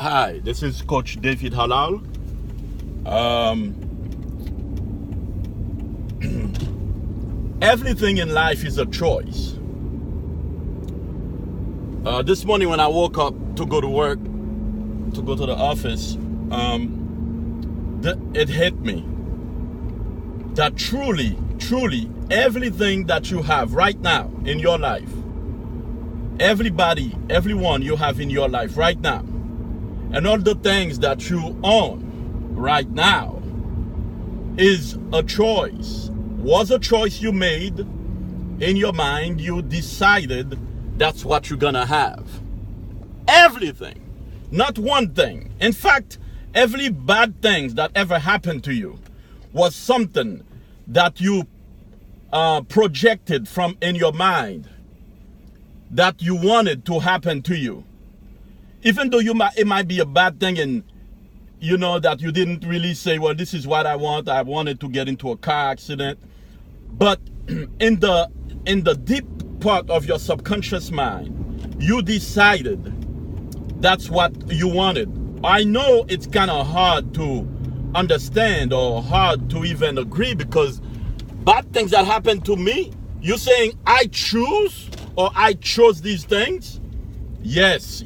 Hi, this is Coach David Halal. Um, Everything in life is a choice. This morning when I woke up to go to work, to go to the office, it hit me that truly, everything that you have right now in your life, everyone you have in your life right now, and all the things that you own right now is a choice. Was a choice you made in your mind. You decided that's what you're gonna have. Everything, not one thing. In fact, every bad thing that ever happened to you was something that you projected from in your mind that you wanted to happen to you. Even though it might be a bad thing, and you know that you didn't really say, well, this is what I want. I wanted to get into a car accident. But in the deep part of your subconscious mind, you decided that's what you wanted. I know it's kind of hard to understand or hard to even agree, because bad things that happen to me, you're saying I choose or I chose these things? Yes.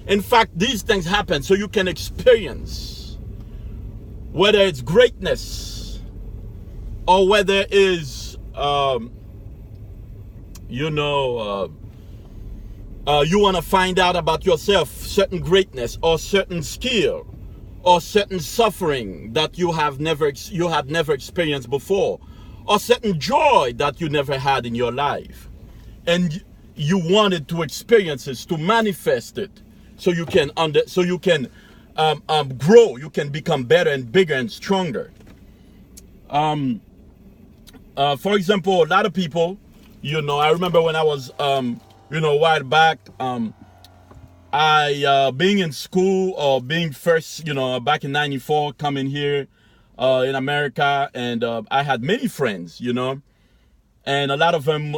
In fact, these things happen so you can experience whether it's greatness or whether it's, you want to find out about yourself, certain greatness or certain skill or certain suffering that you had never experienced before, or certain joy that you never had in your life. And you wanted to experience it, to manifest it, so you can grow, you can become better and bigger and stronger. For example, a lot of people, I remember when I was, a while back, being in school or being first, back in '94, coming here in America, and I had many friends, and a lot of them,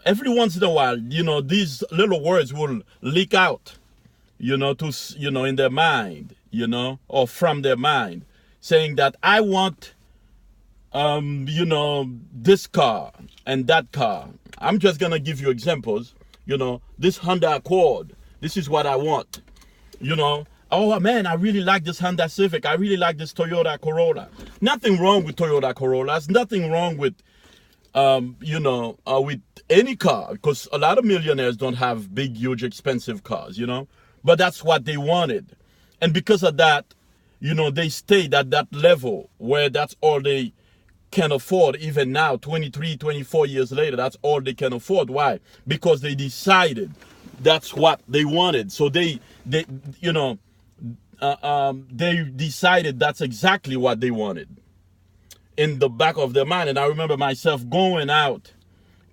every once in a while, these little words will leak out, in their mind, or from their mind, saying that I want, this car and that car. I'm just gonna give you examples. This Honda Accord, this is what I want. Oh man, I really like this Honda Civic. I really like this Toyota Corolla. Nothing wrong with Toyota Corollas. Nothing wrong with with any car, because a lot of millionaires don't have big, huge, expensive cars, but that's what they wanted. And because of that, they stayed at that level where that's all they can afford. Even now, 23, 24 years later, that's all they can afford. Why? Because they decided that's what they wanted. So they decided that's exactly what they wanted in the back of their mind. And I remember myself going out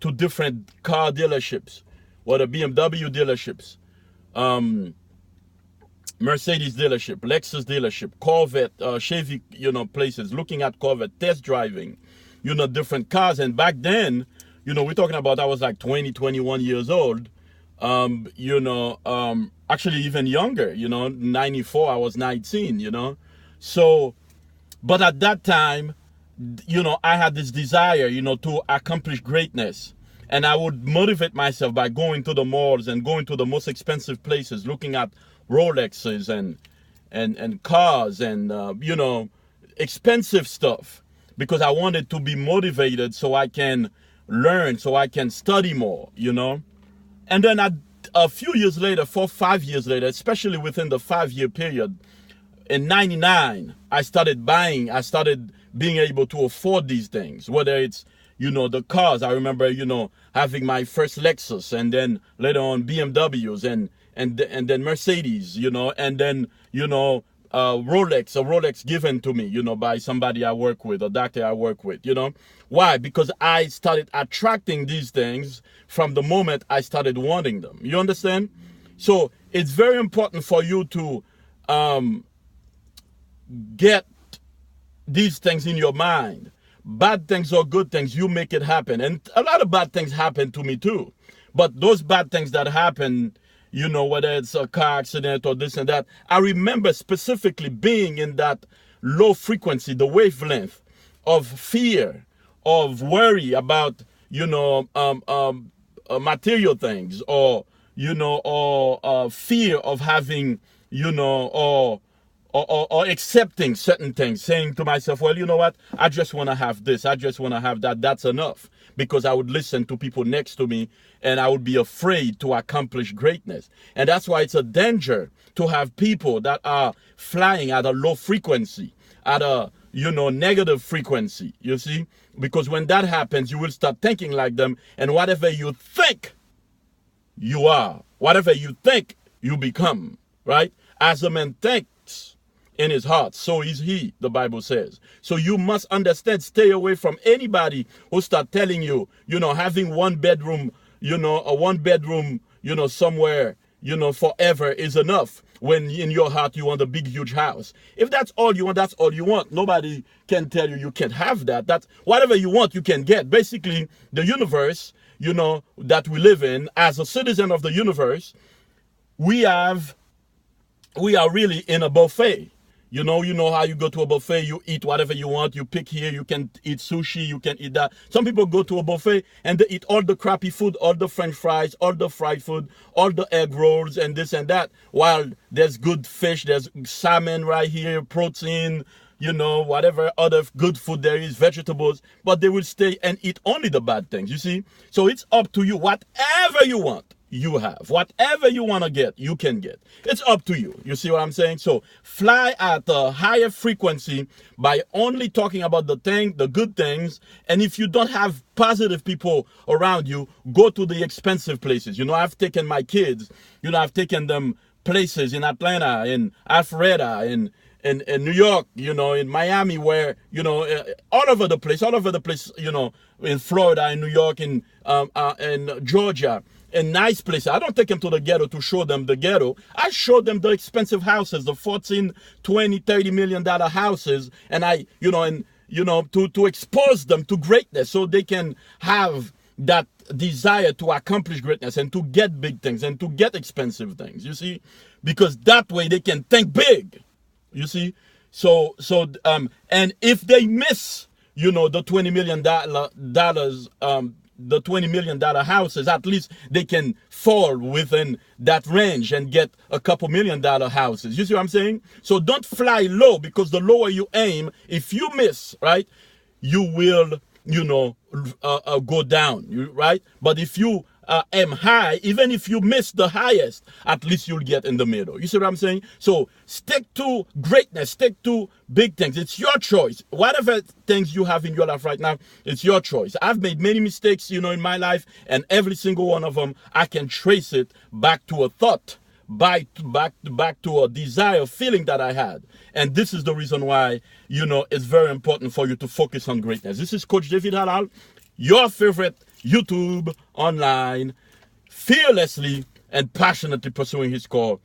to different car dealerships, whether BMW dealerships, Mercedes dealership, Lexus dealership, Corvette, Chevy, places, looking at Corvette, test driving, different cars. And back then, we're talking about, I was like 20, 21 years old, actually even younger, 94, I was 19, So, but at that time, I had this desire, to accomplish greatness. And I would motivate myself by going to the malls and going to the most expensive places, looking at Rolexes and cars and, expensive stuff, because I wanted to be motivated so I can learn, so I can study more, And then a few years later, 5 years later, especially within the 5-year period, in '99, I started being able to afford these things, whether it's, the cars. I remember, having my first Lexus, and then later on BMWs and then Mercedes, and then, Rolex, a Rolex given to me, by somebody I work with, a doctor I work with, Why? Because I started attracting these things from the moment I started wanting them. You understand? So it's very important for you to get these things in your mind. Bad things or good things, you make it happen. And a lot of bad things happen to me too. But those bad things that happen, you know, whether it's a car accident or this and that. I remember specifically being in that low frequency, the wavelength of fear, of worry about, you know, material things, or, you know, or fear of having, you know, or accepting certain things, saying to myself, well, you know what, I just want to have this, I just want to have that, that's enough. Because I would listen to people next to me and I would be afraid to accomplish greatness. And that's why it's a danger to have people that are flying at a low frequency, at a, you know, negative frequency, you see? Because when that happens, you will start thinking like them, and whatever you think you are, whatever you think you become, right? As a man thinks in his heart, so is he, the Bible says. So you must understand, stay away from anybody who start telling you, you know, having one bedroom, you know, a one bedroom, you know, somewhere, you know, forever is enough, when in your heart you want a big, huge house. If that's all you want, that's all you want. Nobody can tell you you can't have that. That's whatever you want, you can get. Basically, the universe, you know, that we live in, as a citizen of the universe, we are really in a buffet. You know how you go to a buffet, you eat whatever you want, you pick here, you can eat sushi, you can eat that. Some people go to a buffet and they eat all the crappy food, all the French fries, all the fried food, all the egg rolls and this and that, while there's good fish, there's salmon right here, protein, you know, whatever other good food there is, vegetables, but they will stay and eat only the bad things, you see? So it's up to you. Whatever you want, you have. Whatever you want to get, you can get. It's up to you. You see what I'm saying? So fly at a higher frequency by only talking about the good things. And if you don't have positive people around you, go to the expensive places. You know, I've taken my kids, you know, I've taken them places in Atlanta, in Alpharetta, in New York, you know, in Miami, where, you know, all over the place, you know, in Florida, in New York, in Georgia, in nice places. I don't take them to the ghetto to show them the ghetto. I show them the expensive houses, the 14, 20, $30 million houses, and to expose them to greatness so they can have that desire to accomplish greatness and to get big things and to get expensive things, you see? Because that way they can think big. You see, and if they miss, you know, the $20 million the $20 million houses, at least they can fall within that range and get a couple $1 million houses. You see what I'm saying? So don't fly low, because the lower you aim, if you miss, right, you will, you know, go down, right? But if you aim high, even if you miss the highest, at least you'll get in the middle. You see what I'm saying? So stick to greatness, stick to big things. It's your choice. Whatever things you have in your life right now, it's your choice. I've made many mistakes, you know, in my life, and every single one of them, I can trace it back to a thought, back to a desire, feeling that I had. And this is the reason why, you know, it's very important for you to focus on greatness. This is Coach David Halal, your favorite YouTube online, fearlessly and passionately pursuing his call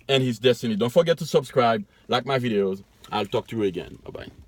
and his destiny. Don't forget to subscribe, like my videos. I'll talk to you again. Bye-bye.